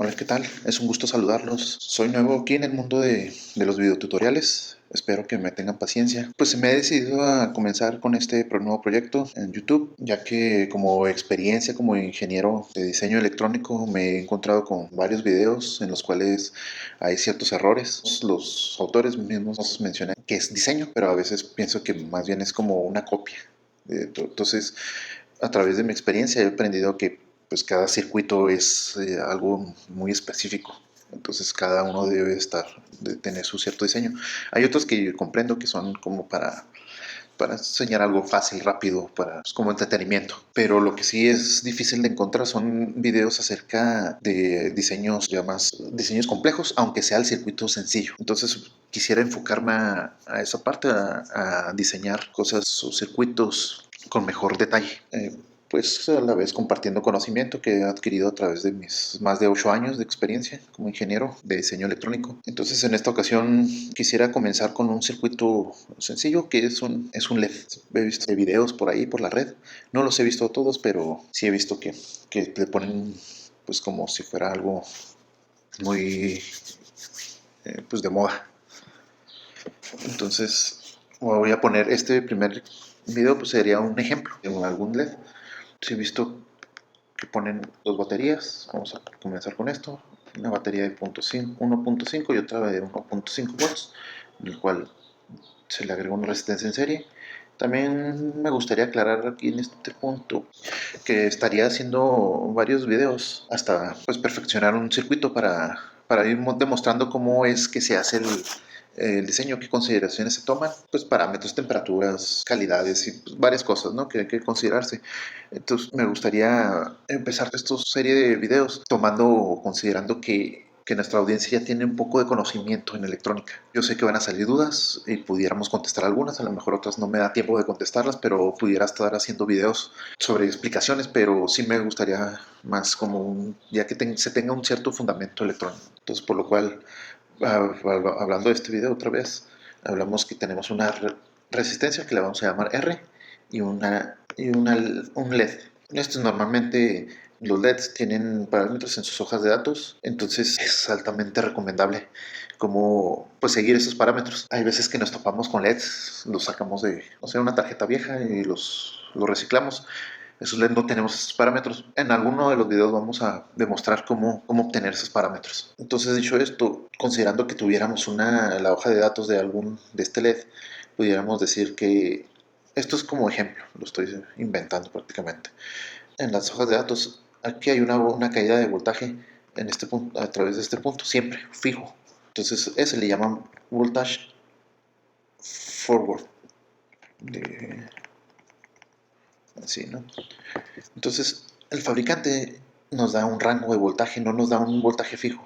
Hola, ¿qué tal? Es un gusto saludarlos. Soy nuevo aquí en el mundo de los videotutoriales. Espero que me tengan paciencia. Pues me he decidido a comenzar con este nuevo proyecto en YouTube, ya que como experiencia como ingeniero de diseño electrónico me he encontrado con varios videos en los cuales hay ciertos errores. Los autores mismos mencionan que es diseño, pero a veces pienso que más bien es como una copia. Entonces, a través de mi experiencia he aprendido que pues cada circuito es algo muy específico. Entonces cada uno debe de tener su cierto diseño. Hay otros que comprendo que son como para enseñar algo fácil, rápido, para pues, como entretenimiento. Pero lo que sí es difícil de encontrar son videos acerca de diseños ya más diseños complejos, aunque sea el circuito sencillo. Entonces quisiera enfocarme a esa parte, a diseñar cosas o circuitos con mejor detalle. Pues a la vez compartiendo conocimiento que he adquirido a través de mis más de 8 años de experiencia como ingeniero de diseño electrónico. Entonces en esta ocasión quisiera comenzar con un circuito sencillo que es un LED. He visto videos por ahí, por la red. No los he visto todos, pero sí he visto que le ponen pues como si fuera algo muy pues de moda. Entonces voy a poner este primer video, pues sería un ejemplo de algún LED. Sí he visto que ponen dos baterías. Vamos a comenzar con esto. Una batería de 1.5 y otra de 1.5 volts, en el cual se le agrega una resistencia en serie. También me gustaría aclarar aquí en este punto que estaría haciendo varios videos hasta pues perfeccionar un circuito para ir demostrando cómo es que se hace el diseño, qué consideraciones se toman, pues parámetros, temperaturas, calidades y pues, varias cosas, ¿no? Que hay que considerarse. Entonces me gustaría empezar esta serie de videos considerando que nuestra audiencia ya tiene un poco de conocimiento en electrónica. Yo sé que van a salir dudas y pudiéramos contestar algunas, a lo mejor otras no me da tiempo de contestarlas, pero pudiera estar haciendo videos sobre explicaciones, pero sí me gustaría más como ya que se tenga un cierto fundamento electrónico. Entonces, por lo cual, hablando de este video otra vez, hablamos que tenemos una resistencia que le vamos a llamar R y un LED. Estos normalmente los LEDs tienen parámetros en sus hojas de datos, entonces es altamente recomendable como pues seguir esos parámetros. Hay veces que nos topamos con LEDs, los sacamos de, o sea, una tarjeta vieja y los reciclamos. Esos LEDs no tenemos esos parámetros. En alguno de los videos vamos a demostrar cómo obtener esos parámetros. Entonces, dicho esto, considerando que tuviéramos la hoja de datos de este LED, pudiéramos decir que esto es como ejemplo, lo estoy inventando prácticamente. En las hojas de datos, aquí hay una caída de voltaje en este punto, a través de este punto, siempre, fijo. Entonces, ese le llaman voltage forward. Así, ¿no? Entonces, el fabricante nos da un rango de voltaje, no nos da un voltaje fijo.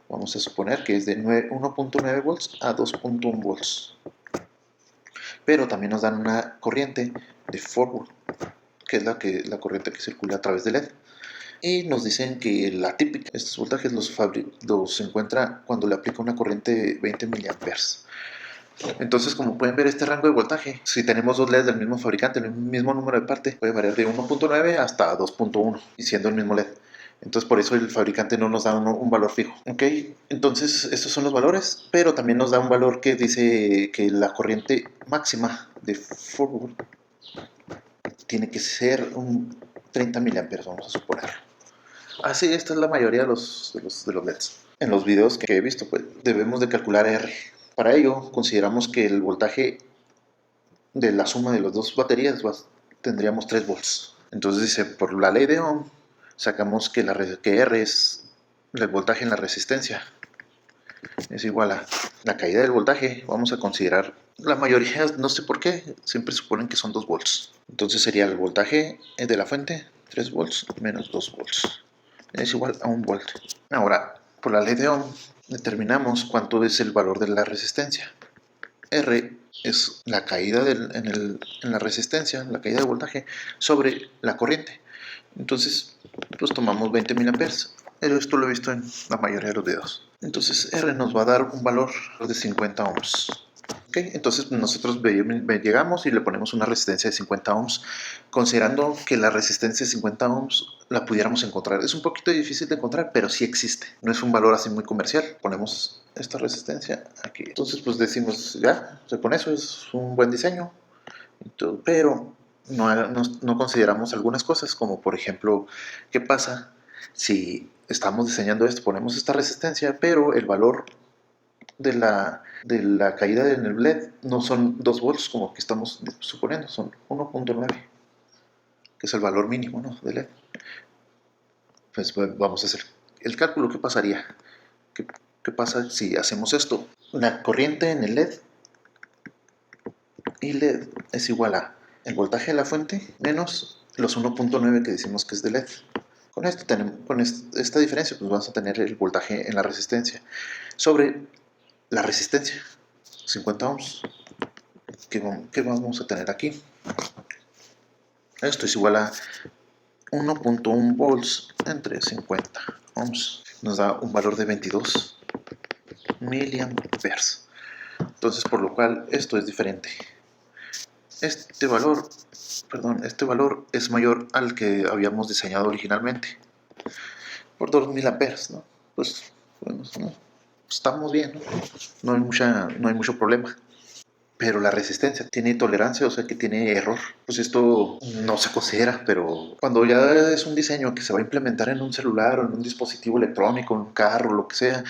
Vamos a suponer que es de 1.9 volts a 2.1 volts. Pero también nos dan una corriente de forward, que es la corriente que circula a través del LED. Y nos dicen que la típica, estos voltajes los encuentra cuando le aplica una corriente de 20 miliamperes. Entonces, como pueden ver, este rango de voltaje, si tenemos dos LEDs del mismo fabricante, el mismo número de parte, puede variar de 1.9 hasta 2.1, y siendo el mismo LED. Entonces, por eso el fabricante no nos da un valor fijo. Ok, entonces estos son los valores, pero también nos da un valor que dice que la corriente máxima de forward tiene que ser un 30 miliamperes, vamos a suponer. Así, esta es la mayoría de los LEDs. En los videos que he visto, pues debemos de calcular R. Para ello, consideramos que el voltaje de la suma de las dos baterías tendríamos 3 volts. Entonces dice, por la ley de Ohm, sacamos que R es el voltaje en la resistencia. Es igual a la caída del voltaje. Vamos a considerar, la mayoría, no sé por qué, siempre suponen que son 2 volts. Entonces sería el voltaje de la fuente, 3 volts menos 2 volts. Es igual a 1 volt. Ahora, por la ley de Ohm, determinamos cuánto es el valor de la resistencia. R es la caída en la resistencia, la caída de voltaje sobre la corriente. Entonces, pues tomamos 20 miliamperes. Esto lo he visto en la mayoría de los videos. Entonces, R nos va a dar un valor de 50 ohms. Ok, entonces nosotros llegamos y le ponemos una resistencia de 50 ohms, considerando que la resistencia de 50 ohms la pudiéramos encontrar. Es un poquito difícil de encontrar, pero sí existe. No es un valor así muy comercial. Ponemos esta resistencia aquí. Entonces pues decimos, ya, o sea, con eso es un buen diseño. Pero no consideramos algunas cosas, como por ejemplo, ¿qué pasa si estamos diseñando esto? Ponemos esta resistencia, pero el valor de la caída en el LED no son 2 volts como que estamos suponiendo, son 1.9, que es el valor mínimo, ¿no?, de LED. Pues vamos a hacer el cálculo. ¿Qué pasaría? ¿Qué pasa si hacemos esto? La corriente en el LED y LED es igual a el voltaje de la fuente menos los 1.9 que decimos que es de LED. Con esta diferencia pues vamos a tener el voltaje en la resistencia sobre la resistencia, 50 ohms. ¿Qué vamos a tener aquí? Esto es igual a 1.1 volts entre 50 ohms. Nos da un valor de 22 miliamperes. Entonces, por lo cual, esto es diferente. Este valor es mayor al que habíamos diseñado originalmente. Por 2 miliamperes, ¿no? Pues, bueno, ¿no? Estamos bien, ¿no? No hay mucho problema. Pero la resistencia tiene tolerancia, o sea que tiene error. Pues esto no se considera, pero cuando ya es un diseño que se va a implementar en un celular o en un dispositivo electrónico, en un carro, lo que sea,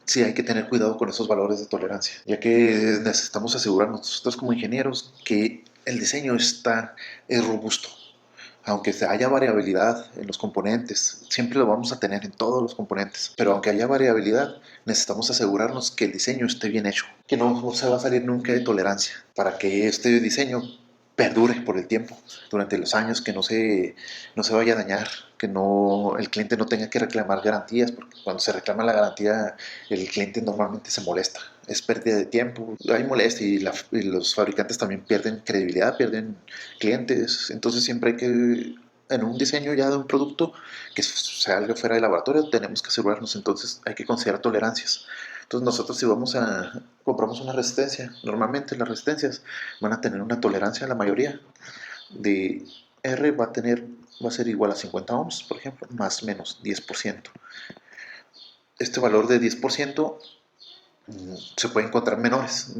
sí hay que tener cuidado con esos valores de tolerancia, ya que necesitamos asegurarnos nosotros como ingenieros que el diseño es robusto. Aunque haya variabilidad en los componentes, siempre lo vamos a tener en todos los componentes, pero aunque haya variabilidad, necesitamos asegurarnos que el diseño esté bien hecho, que no se va a salir nunca de tolerancia, para que este diseño perdure por el tiempo, durante los años, que no se vaya a dañar, que el cliente no tenga que reclamar garantías, porque cuando se reclama la garantía, el cliente normalmente se molesta. Es pérdida de tiempo, hay molestia y los fabricantes también pierden credibilidad, pierden clientes. Entonces siempre hay que, en un diseño ya de un producto que salga fuera del laboratorio, tenemos que asegurarnos. Entonces hay que considerar tolerancias. Entonces nosotros, si compramos una resistencia, normalmente las resistencias van a tener una tolerancia, la mayoría de R va a ser igual a 50 ohms, por ejemplo, más o menos 10%. Este valor de 10% se puede encontrar menores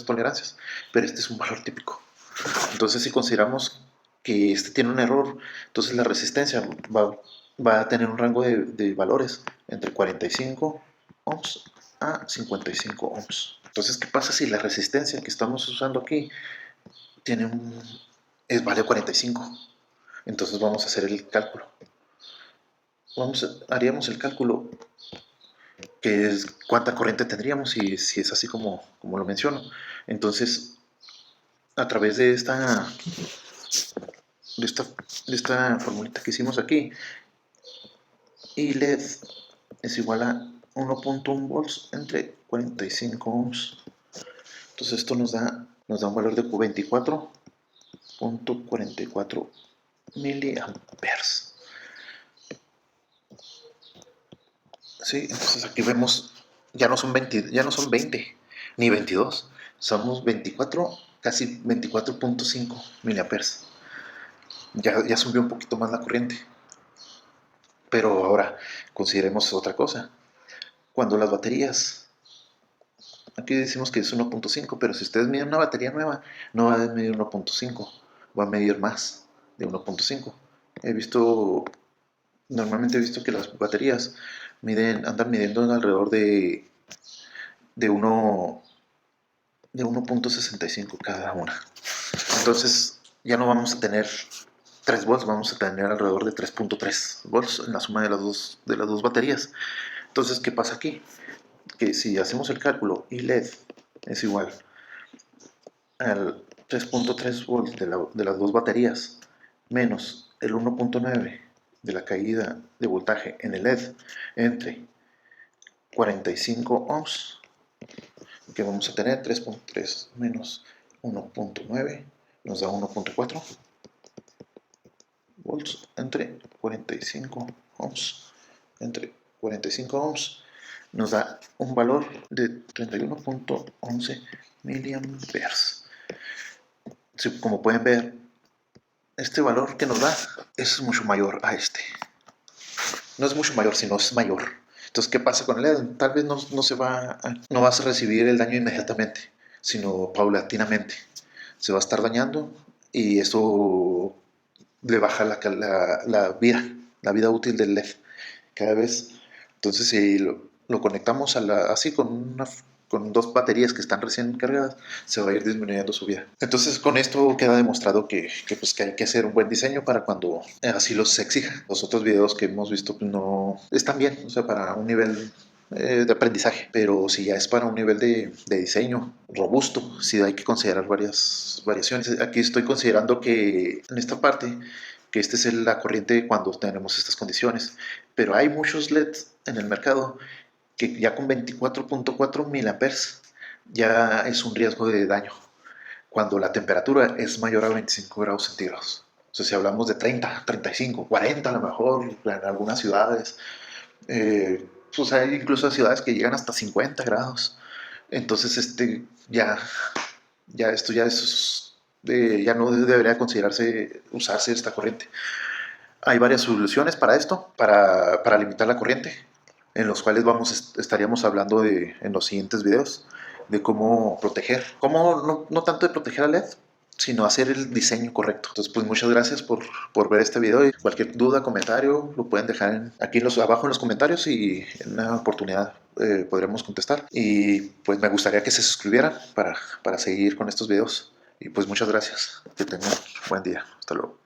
tolerancias, pero este es un valor típico. Entonces, si consideramos que este tiene un error, entonces la resistencia va a tener un rango de valores entre 45 ohms a 55 ohms. Entonces, ¿qué pasa si la resistencia que estamos usando aquí vale 45? Entonces vamos a hacer el cálculo. Haríamos el cálculo, que es cuánta corriente tendríamos si es así como lo menciono. Entonces, a través de esta formulita que hicimos aquí, y LED es igual a 1.1 volts entre 45 ohms. Entonces esto nos da un valor de 24.44 miliamperes. Sí, entonces aquí vemos, ya no son 20 ni 22, somos 24, casi 24.5 miliamperes. Ya subió un poquito más la corriente. Pero ahora consideremos otra cosa. Cuando las baterías, aquí decimos que es 1.5, pero si ustedes miden una batería nueva, no va a medir 1.5, va a medir más de 1.5. Normalmente he visto que las baterías andan midiendo alrededor de 1.65 cada una. Entonces ya no vamos a tener 3 volts, vamos a tener alrededor de 3.3 volts en la suma de las dos baterías. Entonces, ¿qué pasa aquí? Que si hacemos el cálculo y LED es igual al 3.3 volts de las dos baterías menos el 1.9 de la caída de voltaje en el LED entre 45 ohms, que vamos a tener 3.3 menos 1.9 nos da 1.4 volts entre 45 ohms. Entre 45 ohms nos da un valor de 31.11 miliamperes. Sí, como pueden ver, este valor que nos da es mucho mayor a este. No es mucho mayor, sino es mayor. Entonces, ¿qué pasa con el LED? Tal vez no vas a recibir el daño inmediatamente, sino paulatinamente. Se va a estar dañando y eso le baja la vida útil del LED cada vez. Entonces, si lo conectamos así con dos baterías que están recién cargadas, se va a ir disminuyendo su vida. Entonces, con esto queda demostrado que hay que hacer un buen diseño para cuando así los exija. Los otros videos que hemos visto pues, no están bien, o sea, para un nivel de aprendizaje, pero si ya es para un nivel de diseño robusto, sí hay que considerar varias variaciones. Aquí estoy considerando que en esta parte que esta es la corriente cuando tenemos estas condiciones, pero hay muchos LEDs en el mercado que ya con 24.4 miliamperes ya es un riesgo de daño cuando la temperatura es mayor a 25 grados centígrados. O sea, si hablamos de 30, 35, 40 a lo mejor en algunas ciudades, pues hay incluso ciudades que llegan hasta 50 grados. Entonces, esto ya es, ya no debería considerarse usarse esta corriente. Hay varias soluciones para esto, para limitar la corriente, en los cuales estaríamos hablando en los siguientes videos de cómo proteger, no tanto de proteger al LED, sino hacer el diseño correcto. Entonces, pues muchas gracias por ver este video y cualquier duda, comentario, lo pueden dejar aquí abajo en los comentarios y en una oportunidad podremos contestar. Y pues me gustaría que se suscribieran para seguir con estos videos. Y pues muchas gracias. Que tengan un buen día. Hasta luego.